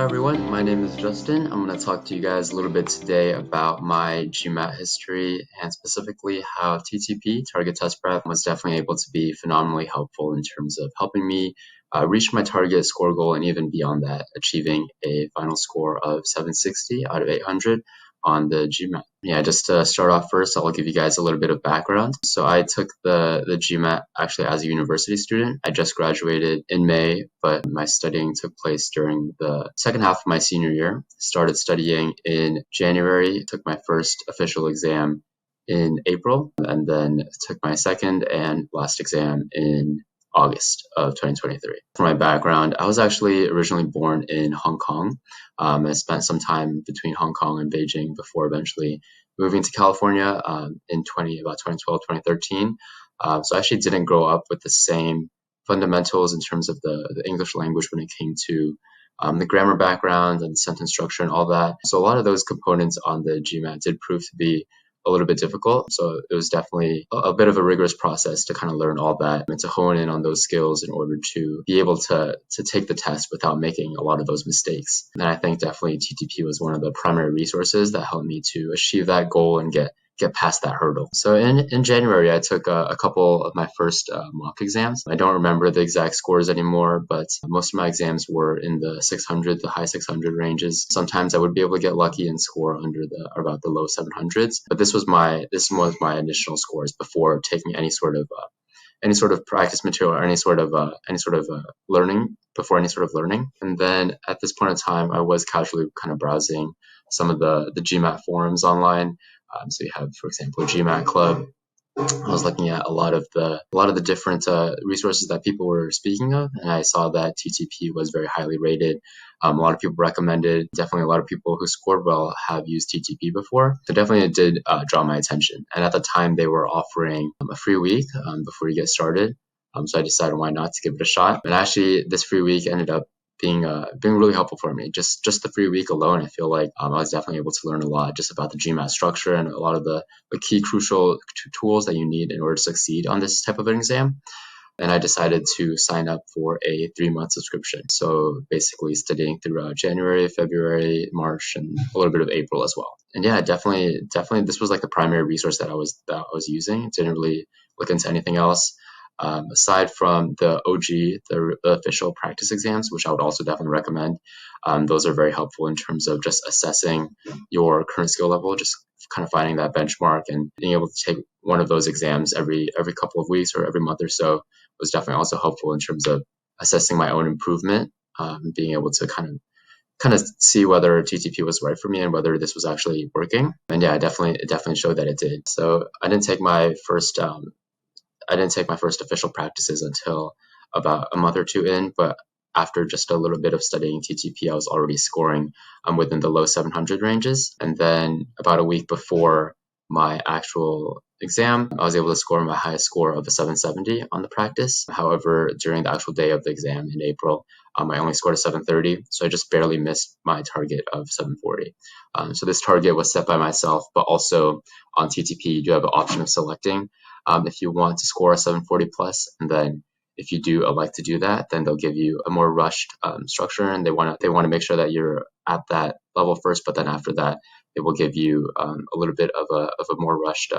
Hi everyone, my name is Justin. I'm going to talk to you guys a little bit today about my GMAT history and specifically how TTP, Target Test Prep, was definitely able to be phenomenally helpful in terms of helping me reach my target score goal and even beyond that, achieving a final score of 760 out of 800 on the GMAT. Yeah, just to start off first, I'll give you guys a little bit of background. So I took the GMAT actually as a university student. I just graduated in May, but my studying took place during the second half of my senior year. Started studying in January, took my first official exam in April, and then took my second and last exam in August of 2023. For my background, I was actually originally born in Hong Kong. I spent some time between Hong Kong and Beijing before eventually moving to California in about 2012, 2013. So I actually didn't grow up with the same fundamentals in terms of the English language when it came to the grammar background and sentence structure and all that. So a lot of those components on the GMAT did prove to be a little bit difficult. So it was definitely a bit of a rigorous process to kind of learn all that and to hone in on those skills in order to be able to take the test without making a lot of those mistakes. And I think definitely TTP was one of the primary resources that helped me to achieve that goal and get past that hurdle. So in January, I took a couple of my first mock exams. I don't remember the exact scores anymore, but most of my exams were in the 600, the high 600 ranges. Sometimes I would be able to get lucky and score about the low 700s. But this was my initial scores before taking any sort of practice material or any sort of learning before any sort of learning. And then at this point in time, I was casually kind of browsing some of the GMAT forums online. So you have, for example, GMAT Club. I was looking at a lot of the different resources that people were speaking of, and I saw that TTP was very highly rated. A lot of people recommended. Definitely, a lot of people who scored well have used TTP before. So definitely, it did draw my attention. And at the time, they were offering a free week before you get started. So I decided why not to give it a shot. And actually, this free week ended up being really helpful for me. Just the free week alone, I feel like I was definitely able to learn a lot just about the GMAT structure and a lot of the key crucial tools that you need in order to succeed on this type of an exam. And I decided to sign up for a 3-month subscription. So basically studying throughout January, February, March, and a little bit of April as well. And yeah, definitely this was like the primary resource that I was using. Didn't really look into anything else. Aside from the OG, the official practice exams, which I would also definitely recommend, those are very helpful in terms of just assessing your current skill level, just kind of finding that benchmark and being able to take one of those exams every couple of weeks or every month or so was definitely also helpful in terms of assessing my own improvement, being able to kind of see whether TTP was right for me and whether this was actually working. And yeah, it definitely showed that it did. So I didn't take my first official practices until about a month or two in, but after just a little bit of studying TTP, I was already scoring within the low 700 ranges. And then about a week before my actual exam, I was able to score my highest score of a 770 on the practice. However, during the actual day of the exam in April, I only scored a 730, so I just barely missed my target of 740. So this target was set by myself, but also on TTP, you do have an option of selecting if you want to score a 740 plus, and then if you do elect to do that, then they'll give you a more rushed structure, and they want to make sure that you're at that level first, but then after that, they will give you a little bit of a more rushed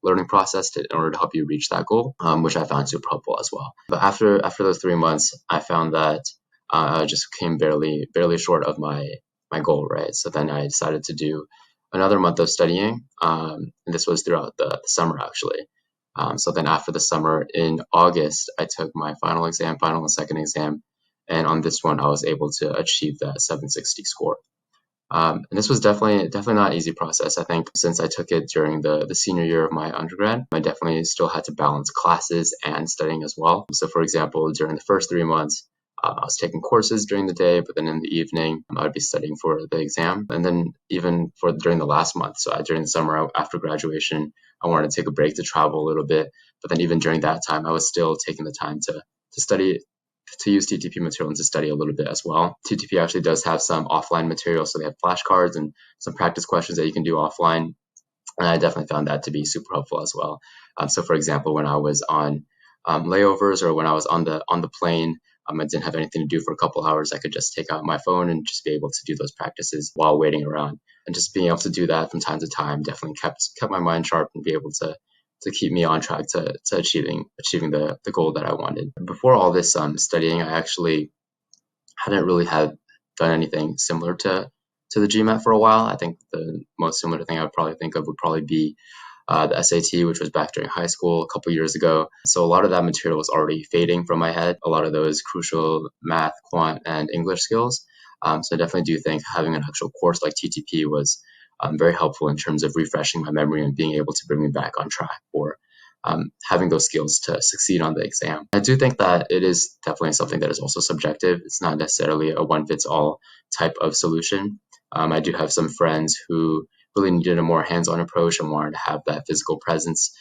learning process in order to help you reach that goal, which I found super helpful as well. But after those 3 months, I found that I just came barely short of my goal, right? So then I decided to do another month of studying, and this was throughout the summer actually. So then after the summer in August, I took my final and second exam. And on this one, I was able to achieve that 760 score. And this was definitely not an easy process. I think since I took it during the senior year of my undergrad, I definitely still had to balance classes and studying as well. So for example, during the first 3 months, I was taking courses during the day, but then in the evening, I would be studying for the exam. And then even during the last month, so during the summer after graduation, I wanted to take a break to travel a little bit. But then even during that time, I was still taking the time to study, to use TTP material and to study a little bit as well. TTP actually does have some offline material, so they have flashcards and some practice questions that you can do offline. And I definitely found that to be super helpful as well. So for example, when I was on layovers or when I was on the plane, I didn't have anything to do for a couple hours, I could just take out my phone and just be able to do those practices while waiting around. And just being able to do that from time to time definitely kept my mind sharp and be able to keep me on track to achieving the goal that I wanted. Before all this studying, I actually hadn't really had done anything similar to the GMAT for a while. I think the most similar thing I would probably think of would probably be the SAT, which was back during high school a couple years ago. So a lot of that material was already fading from my head, a lot of those crucial math, quant, and English skills. So I definitely do think having an actual course like TTP was very helpful in terms of refreshing my memory and being able to bring me back on track for having those skills to succeed on the exam. I do think that it is definitely something that is also subjective. It's not necessarily a one-fits-all type of solution. I do have some friends who really needed a more hands-on approach and wanted to have that physical presence.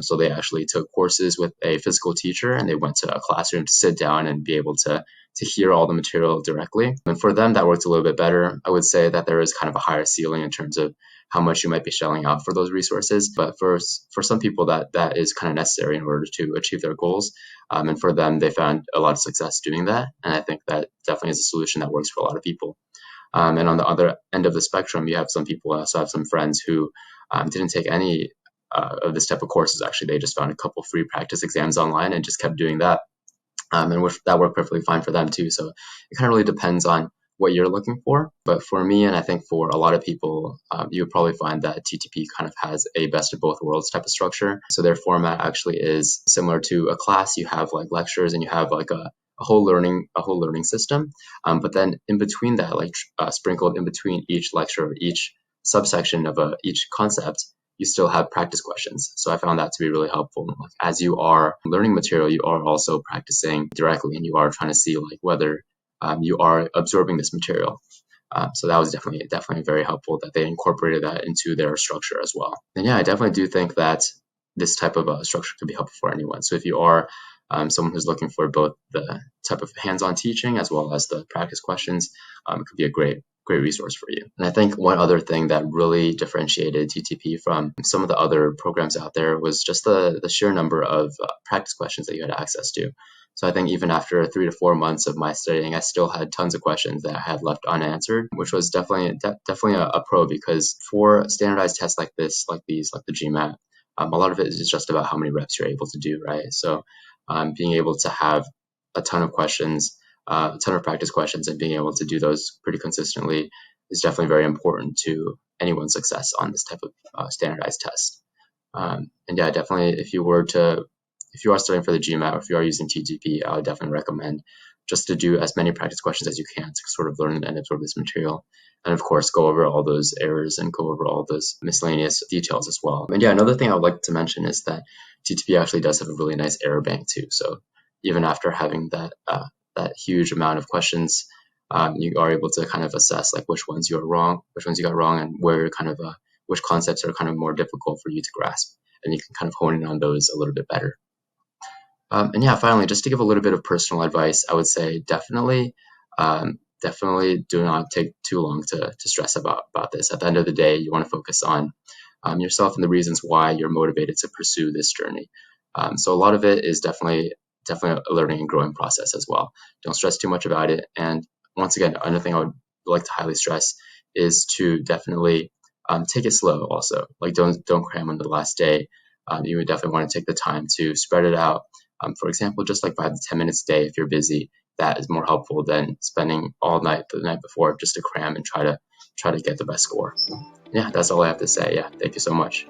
So they actually took courses with a physical teacher and they went to a classroom to sit down and be able to hear all the material directly. And for them, that worked a little bit better. I would say that there is kind of a higher ceiling in terms of how much you might be shelling out for those resources. But for some people, that is kind of necessary in order to achieve their goals. And for them, they found a lot of success doing that. And I think that definitely is a solution that works for a lot of people. And on the other end of the spectrum, you have some people, I also have some friends who didn't take any of this type of courses. Actually, they just found a couple free practice exams online and just kept doing that. And that worked perfectly fine for them too. So it kind of really depends on what you're looking for. But for me, and I think for a lot of people, you would probably find that TTP kind of has a best of both worlds type of structure. So their format actually is similar to a class. You have like lectures and you have like a whole learning system. But then in between that, like sprinkled in between each lecture or each subsection of each concept, you still have practice questions. So I found that to be really helpful. As you are learning material, you are also practicing directly and you are trying to see like whether you are absorbing this material. So that was definitely very helpful that they incorporated that into their structure as well. And yeah, I definitely do think that this type of structure could be helpful for anyone. So if you are someone who's looking for both the type of hands-on teaching as well as the practice questions, it could be a great resource for you. And I think one other thing that really differentiated TTP from some of the other programs out there was just the sheer number of practice questions that you had access to. So I think even after 3 to 4 months of my studying, I still had tons of questions that I had left unanswered, which was definitely a pro, because for standardized tests like this, like the GMAT, a lot of it is just about how many reps you're able to do, right? So being able to have a ton of questions, a ton of practice questions, and being able to do those pretty consistently is definitely very important to anyone's success on this type of standardized test. And yeah, definitely if you are studying for the GMAT or if you are using TTP, I would definitely recommend just to do as many practice questions as you can to sort of learn and absorb this material. And of course, go over all those errors and go over all those miscellaneous details as well. And yeah, another thing I would like to mention is that TTP actually does have a really nice error bank too. So even after having that huge amount of questions, you are able to kind of assess like which ones you got wrong, and where kind of which concepts are kind of more difficult for you to grasp, and you can kind of hone in on those a little bit better. And yeah, finally, just to give a little bit of personal advice, I would say definitely do not take too long to stress about this. At the end of the day, you want to focus on yourself and the reasons why you're motivated to pursue this journey. So a lot of it is definitely a learning and growing process as well. Don't stress too much about it. And once again, another thing I would like to highly stress is to definitely take it slow also. Like don't cram on the last day. You would definitely want to take the time to spread it out. For example, just like 5 to 10 minutes a day if you're busy, that is more helpful than spending all night the night before just to cram and try to get the best score. Yeah, that's all I have to say. Yeah, thank you so much.